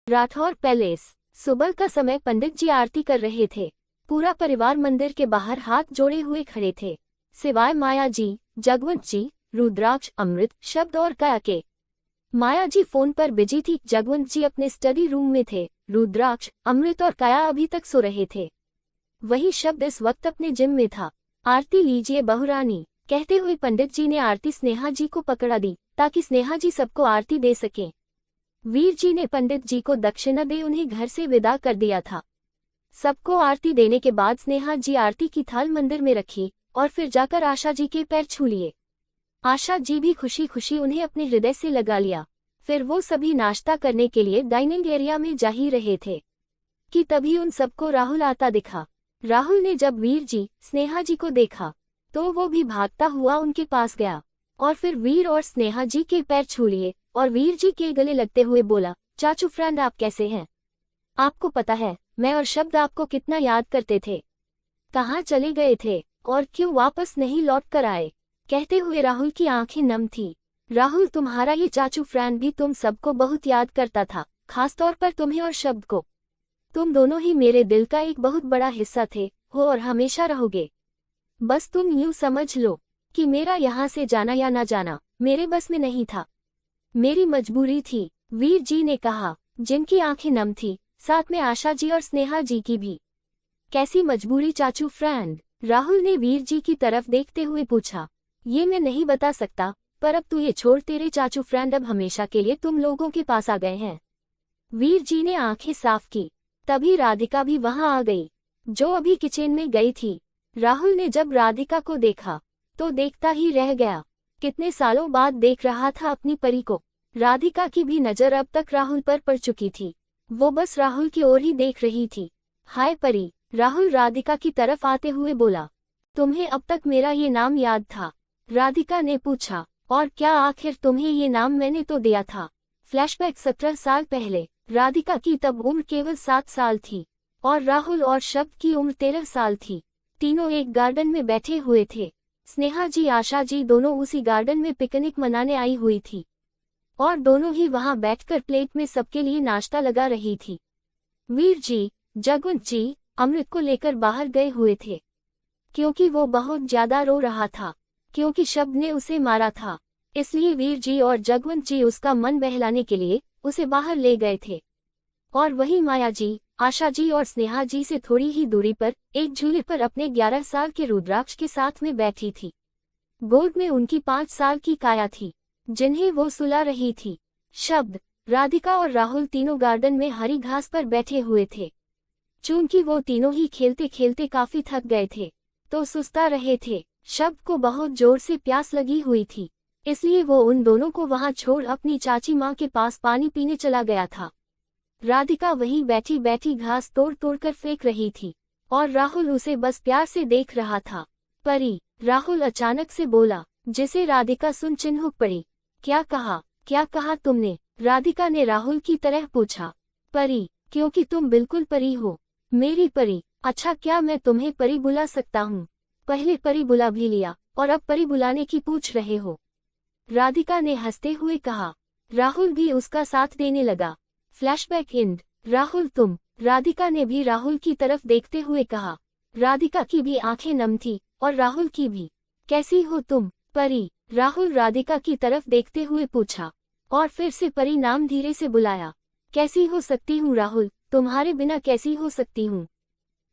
Rathore palace. सुबह का समय पंडित जी आरती कर रहे थे। पूरा परिवार मंदिर के बाहर हाथ जोड़े हुए खड़े थे, सिवाय माया जी, जगवंत जी, रुद्राक्ष, अमृत, शब्द और काया के। माया जी फोन पर बिजी थी, जगवंत जी अपने स्टडी रूम में थे, रुद्राक्ष, अमृत और काया अभी तक सो रहे थे। वही शब्द इस वक्त अपने जिम में था। आरती लीजिए बहुरानी, कहते हुए पंडित जी ने आरती स्नेहा जी को पकड़ा दी ताकि स्नेहा जी सबको आरती दे सकें। वीर जी ने पंडित जी को दक्षिणा दे उन्हें घर से विदा कर दिया था। सबको आरती देने के बाद स्नेहा जी आरती की थाल मंदिर में रखी और फिर जाकर आशा जी के पैर छू लिए। आशा जी भी खुशी खुशी उन्हें अपने हृदय से लगा लिया। फिर वो सभी नाश्ता करने के लिए डाइनिंग एरिया में जा ही रहे थे कि तभी उन सबको राहुल आता दिखा। राहुल ने जब वीर जी, स्नेहा जी को देखा तो वो भी भागता हुआ उनके पास गया और फिर वीर और स्नेहा जी के पैर छू लिए और वीर जी के गले लगते हुए बोला, चाचू फ्रेंड आप कैसे हैं? आपको पता है मैं और शब्द आपको कितना याद करते थे। कहाँ चले गए थे और क्यों वापस नहीं लौट कर आए? कहते हुए राहुल की आंखें नम थी। राहुल तुम्हारा ये चाचू फ्रेंड भी तुम सबको बहुत याद करता था, खासतौर पर तुम्हें और शब्द को। तुम दोनों ही मेरे दिल का एक बहुत बड़ा हिस्सा थे, हो और हमेशा रहोगे। बस तुम यूं समझ लो कि मेरा यहाँ से जाना या ना जाना मेरे बस में नहीं था, मेरी मजबूरी थी। वीर जी ने कहा, जिनकी आंखें नम थी, साथ में आशा जी और स्नेहा जी की भी। कैसी मजबूरी चाचू फ्रेंड? राहुल ने वीर जी की तरफ देखते हुए पूछा। ये मैं नहीं बता सकता, पर अब तू ये छोड़, तेरे चाचू फ्रेंड अब हमेशा के लिए तुम लोगों के पास आ गए हैं। वीर जी ने आंखें साफ की। तभी राधिका भी वहां आ गई, जो अभी किचन में गई थी। राहुल ने जब राधिका को देखा तो देखता ही रह गया। कितने सालों बाद देख रहा था अपनी परी को। राधिका की भी नजर अब तक राहुल पर पड़ चुकी थी। वो बस राहुल की ओर ही देख रही थी। हाय परी, राहुल राधिका की तरफ आते हुए बोला। तुम्हें अब तक मेरा ये नाम याद था? राधिका ने पूछा। और क्या आखिर तुम्हें ये नाम मैंने तो दिया था। फ्लैशबैक 17 साल पहले। राधिका की तब उम्र केवल 7 साल थी और राहुल और शब्द की उम्र 13 साल थी। तीनों एक गार्डन में बैठे हुए थे। स्नेहा जी, आशा जी दोनों उसी गार्डन में पिकनिक मनाने आई हुई थी और दोनों ही वहां बैठकर प्लेट में सबके लिए नाश्ता लगा रही थी। वीर जी, जगवंत जी अमृत को लेकर बाहर गए हुए थे क्योंकि वो बहुत ज्यादा रो रहा था, क्योंकि शब्द ने उसे मारा था। इसलिए वीर जी और जगवंत जी उसका मन बहलाने के लिए उसे बाहर ले गए थे। और वही माया जी, आशा जी और स्नेहा जी से थोड़ी ही दूरी पर एक झूले पर अपने 11 साल के रुद्राक्ष के साथ में बैठी थी। गोद में उनकी 5 साल की काया थी, जिन्हें वो सुला रही थी। शब्द, राधिका और राहुल तीनों गार्डन में हरी घास पर बैठे हुए थे। चूंकि वो तीनों ही खेलते खेलते काफी थक गए थे तो सुस्ता रहे थे। शब्द को बहुत जोर से प्यास लगी हुई थी, इसलिए वो उन दोनों को वहां छोड़ अपनी चाची माँ के पास पानी पीने चला गया था। राधिका वहीं बैठी बैठी घास तोड़ तोड़ कर फेंक रही थी और राहुल उसे बस प्यार से देख रहा था। परी, राहुल अचानक से बोला, जिसे राधिका सुन चिन्ह पड़ी। क्या कहा तुमने? राधिका ने राहुल की तरह पूछा। परी, क्योंकि तुम बिल्कुल परी हो, मेरी परी। अच्छा, क्या मैं तुम्हें परी बुला सकता हूँ? पहले परी बुला भी लिया और अब परी बुलाने की पूछ रहे हो? राधिका ने हंसते हुए कहा। राहुल भी उसका साथ देने लगा। Flashback and. राहुल तुम? राधिका ने भी राहुल की तरफ देखते हुए कहा। राधिका की भी आंखें नम थी और राहुल की भी। कैसी हो तुम? परी, राहुल राधिका की तरफ देखते हुए पूछा और फिर से परी नाम धीरे से बुलाया। कैसी हो सकती हूँ राहुल, तुम्हारे बिना कैसी हो सकती हूँ?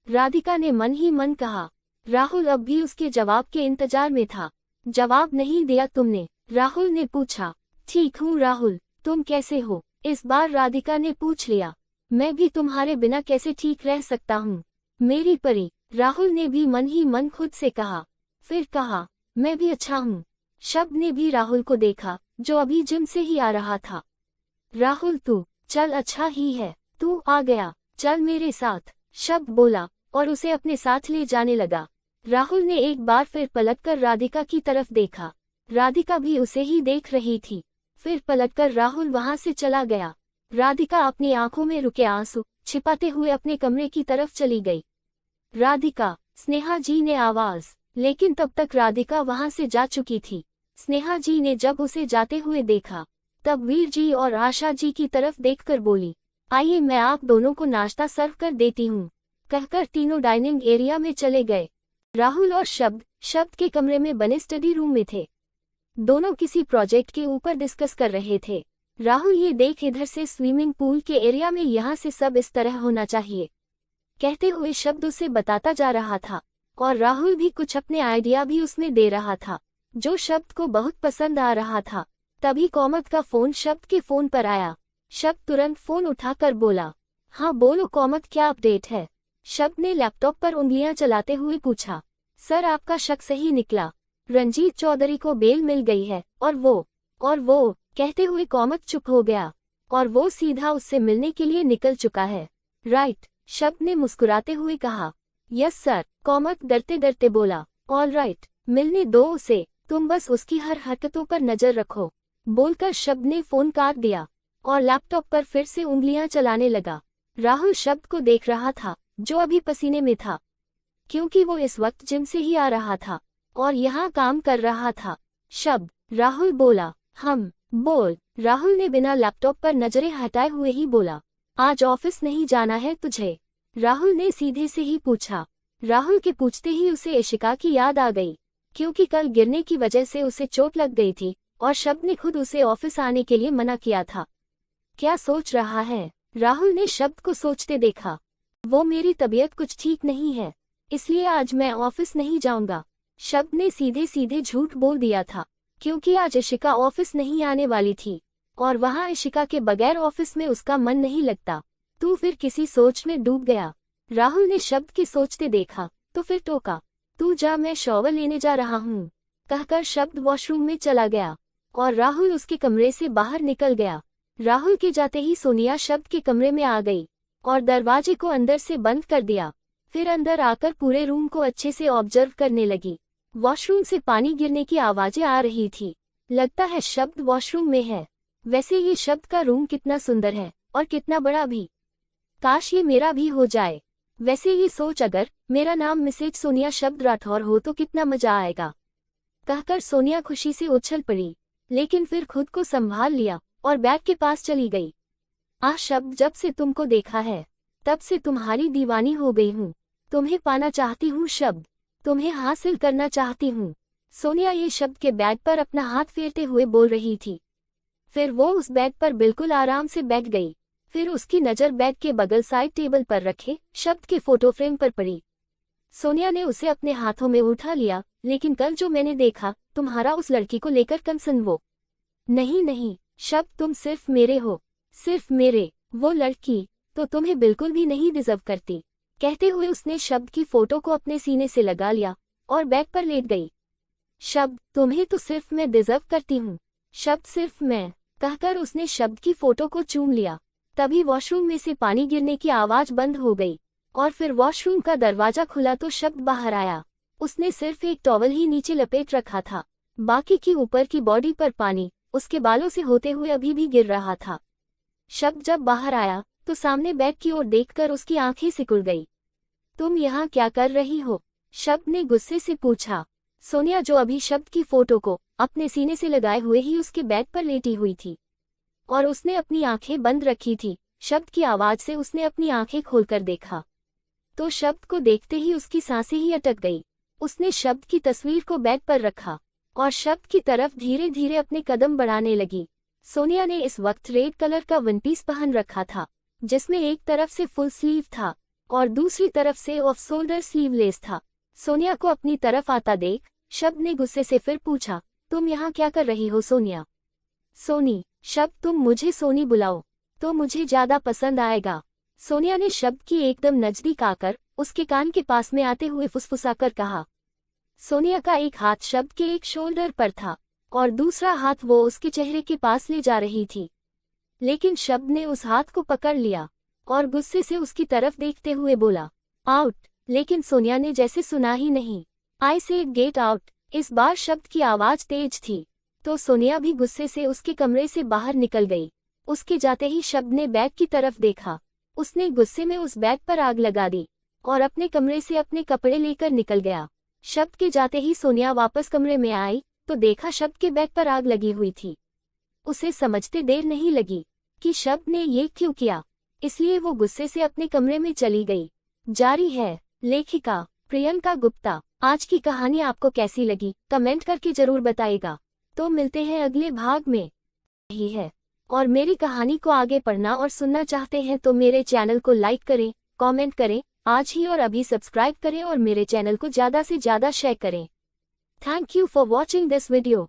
राधिका ने मन ही मन कहा। राहुल अब भी उसके जवाब के इंतजार में था। जवाब नहीं दिया तुमने? राहुल ने पूछा। ठीक हूँ राहुल, तुम कैसे हो? इस बार राधिका ने पूछ लिया। मैं भी तुम्हारे बिना कैसे ठीक रह सकता हूँ, मेरी परी? राहुल ने भी मन ही मन खुद से कहा। फिर कहा, मैं भी अच्छा हूँ। शब्द ने भी राहुल को देखा, जो अभी जिम से ही आ रहा था। राहुल तू चल, अच्छा ही है तू आ गया, चल मेरे साथ, शब्द बोला और उसे अपने साथ ले जाने लगा। राहुल ने एक बार फिर पलटकर राधिका की तरफ देखा। राधिका भी उसे ही देख रही थी। फिर पलटकर राहुल वहां से चला गया। राधिका अपनी आंखों में रुके आंसू छिपाते हुए अपने कमरे की तरफ चली गई। राधिका, स्नेहा जी ने आवाज, लेकिन तब तक राधिका वहां से जा चुकी थी। स्नेहा जी ने जब उसे जाते हुए देखा तब वीर जी और आशा जी की तरफ देखकर बोली, आइए मैं आप दोनों को नाश्ता सर्व कर देती हूँ, कहकर तीनों डाइनिंग एरिया में चले गए। राहुल और शब्द के कमरे में बने स्टडी रूम में थे। दोनों किसी प्रोजेक्ट के ऊपर डिस्कस कर रहे थे। राहुल ये देख इधर से स्विमिंग पूल के एरिया में यहाँ से सब इस तरह होना चाहिए, कहते हुए शब्द उसे बताता जा रहा था, और राहुल भी कुछ अपने आइडिया भी उसमें दे रहा था, जो शब्द को बहुत पसंद आ रहा था। तभी कोमल का फोन शब्द के फोन पर आया। शब्द तुरंत फोन उठाकर बोला, हाँ बोलो कोमल, क्या अपडेट है? शब्द ने लैपटॉप पर उंगलियां चलाते हुए पूछा। सर आपका शक सही निकला, रंजीत चौधरी को बेल मिल गई है, और वो कहते हुए कोमल चुप हो गया, और वो सीधा उससे मिलने के लिए निकल चुका है। राइट, शब्द ने मुस्कुराते हुए कहा। यस सर, कोमल डरते डरते बोला। ऑल राइट, मिलने दो उसे, तुम बस उसकी हर हरकतों पर नजर रखो, बोलकर शब्द ने फोन काट दिया और लैपटॉप पर फिर से उंगलियां चलाने लगा। राहुल शब्द को देख रहा था, जो अभी पसीने में था, क्योंकि वो इस वक्त जिम से ही आ रहा था और यहाँ काम कर रहा था। शब्द, राहुल बोला। बोल। राहुल ने बिना लैपटॉप पर नजरें हटाए हुए ही बोला, आज ऑफिस नहीं जाना है तुझे? राहुल ने सीधे से ही पूछा। राहुल के पूछते ही उसे इशिका की याद आ गई, क्योंकि कल गिरने की वजह से उसे चोट लग गई थी और शब्द ने खुद उसे ऑफिस आने के लिए मना किया था। क्या सोच रहा है? राहुल ने शब्द को सोचते देखा। वो मेरी तबीयत कुछ ठीक नहीं है, इसलिए आज मैं ऑफिस नहीं जाऊंगा। शब्द ने सीधे सीधे झूठ बोल दिया था, क्योंकि आज इशिका ऑफिस नहीं आने वाली थी और वहां इशिका के बगैर ऑफिस में उसका मन नहीं लगता। तू फिर किसी सोच में डूब गया। राहुल ने शब्द की सोचते देखा तो फिर टोका, तू जा, मैं शॉवर लेने जा रहा हूँ, कहकर शब्द वॉशरूम में चला गया और राहुल उसके कमरे से बाहर निकल गया। राहुल के जाते ही सोनिया शब्द के कमरे में आ गई और दरवाजे को अंदर से बंद कर दिया। फिर अंदर आकर पूरे रूम को अच्छे से ऑब्जर्व करने लगी। वॉशरूम से पानी गिरने की आवाजें आ रही थी। लगता है शब्द वॉशरूम में है। वैसे ये शब्द का रूम कितना सुंदर है और कितना बड़ा भी। काश ये मेरा भी हो जाए। वैसे ये सोच, अगर मेरा नाम मिसेज सोनिया शब्द राठौर हो तो कितना मजा आएगा, कहकर सोनिया खुशी से उछल पड़ी, लेकिन फिर खुद को संभाल लिया और बैग के पास चली गई। शब्द, जब से तुमको देखा है तब से तुम्हारी दीवानी हो गई हूँ। तुम्हें पाना चाहती हूँ शब्द, तुम्हें हासिल करना चाहती हूँ। सोनिया ये शब्द के बैग पर अपना हाथ फेरते हुए बोल रही थी। फिर वो उस बैग पर बिल्कुल आराम से बैठ गई। फिर उसकी नज़र बैग के बगल साइड टेबल पर रखे शब्द के फोटो फ्रेम पर पड़ी। सोनिया ने उसे अपने हाथों में उठा लिया। लेकिन कल जो मैंने देखा, तुम्हारा उस लड़की को लेकर कंसर्न, वो नहीं शब्द, तुम सिर्फ मेरे हो, सिर्फ मेरे। वो लड़की तो तुम्हें बिल्कुल भी नहीं डिजर्व करती, कहते हुए उसने शब्द की फोटो को अपने सीने से लगा लिया और बैग पर लेट गई। शब्द, तुम्हें तो सिर्फ मैं डिजर्व करती हूँ, शब्द, सिर्फ मैं, कहकर उसने शब्द की फोटो को चूम लिया। तभी वॉशरूम में से पानी गिरने की आवाज बंद हो गई और फिर वॉशरूम का दरवाजा खुला तो शब्द बाहर आया। उसने सिर्फ एक टॉवल ही नीचे लपेट रखा था, बाकी की ऊपर की बॉडी पर पानी उसके बालों से होते हुए अभी भी गिर रहा था। शब्द जब बाहर आया तो सामने बैग की ओर देखकर उसकी आंखें सिकुड़ गई। तुम यहाँ क्या कर रही हो? शब्द ने गुस्से से पूछा। सोनिया, जो अभी शब्द की फोटो को अपने सीने से लगाए हुए ही उसके बैग पर लेटी हुई थी और उसने अपनी आंखें बंद रखी थी। शब्द की आवाज से उसने अपनी आंखें खोलकर देखा तो शब्द को देखते ही उसकी सांसें ही अटक गई। उसने शब्द की तस्वीर को बेड पर रखा और शब्द की तरफ धीरे धीरे अपने कदम बढ़ाने लगी। सोनिया ने इस वक्त रेड कलर का वन पीस पहन रखा था, जिसमें एक तरफ से फुल स्लीव था और दूसरी तरफ से ऑफ शोल्डर स्लीवलेस था। सोनिया को अपनी तरफ आता देख शब्द ने गुस्से से फिर पूछा, तुम यहाँ क्या कर रही हो सोनिया? सोनी। शब्द, तुम मुझे सोनी बुलाओ तो मुझे ज्यादा पसंद आएगा। सोनिया ने शब्द की एकदम नजदीक आकर उसके कान के पास में आते हुए फुसफुसाकर कहा। सोनिया का एक हाथ शब्द के एक शोल्डर पर था और दूसरा हाथ वो उसके चेहरे के पास ले जा रही थी, लेकिन शब्द ने उस हाथ को पकड़ लिया और गुस्से से उसकी तरफ देखते हुए बोला, आउट। लेकिन सोनिया ने जैसे सुना ही नहीं। I said get out. इस बार शब्द की आवाज तेज थी तो सोनिया भी गुस्से से उसके कमरे से बाहर निकल गई। उसके जाते ही शब्द ने बैग की तरफ देखा। उसने गुस्से में उस बैग पर आग लगा दी और अपने कमरे से अपने कपड़े लेकर निकल गया। शब्द के जाते ही सोनिया वापस कमरे में आई तो देखा शब्द के बैग पर आग लगी हुई थी। उसे समझते देर नहीं लगी कि शब्द ने ये क्यों किया। इसलिए वो गुस्से से अपने कमरे में चली गई। जारी है। लेखिका प्रियंका गुप्ता। आज की कहानी आपको कैसी लगी कमेंट करके जरूर बताइएगा। तो मिलते हैं अगले भाग में। यही है। और मेरी कहानी को आगे पढ़ना और सुनना चाहते हैं तो मेरे चैनल को लाइक करें, कमेंट करें आज ही और अभी सब्सक्राइब करें और मेरे चैनल को ज़्यादा से ज़्यादा शेयर करें। Thank you for watching this video.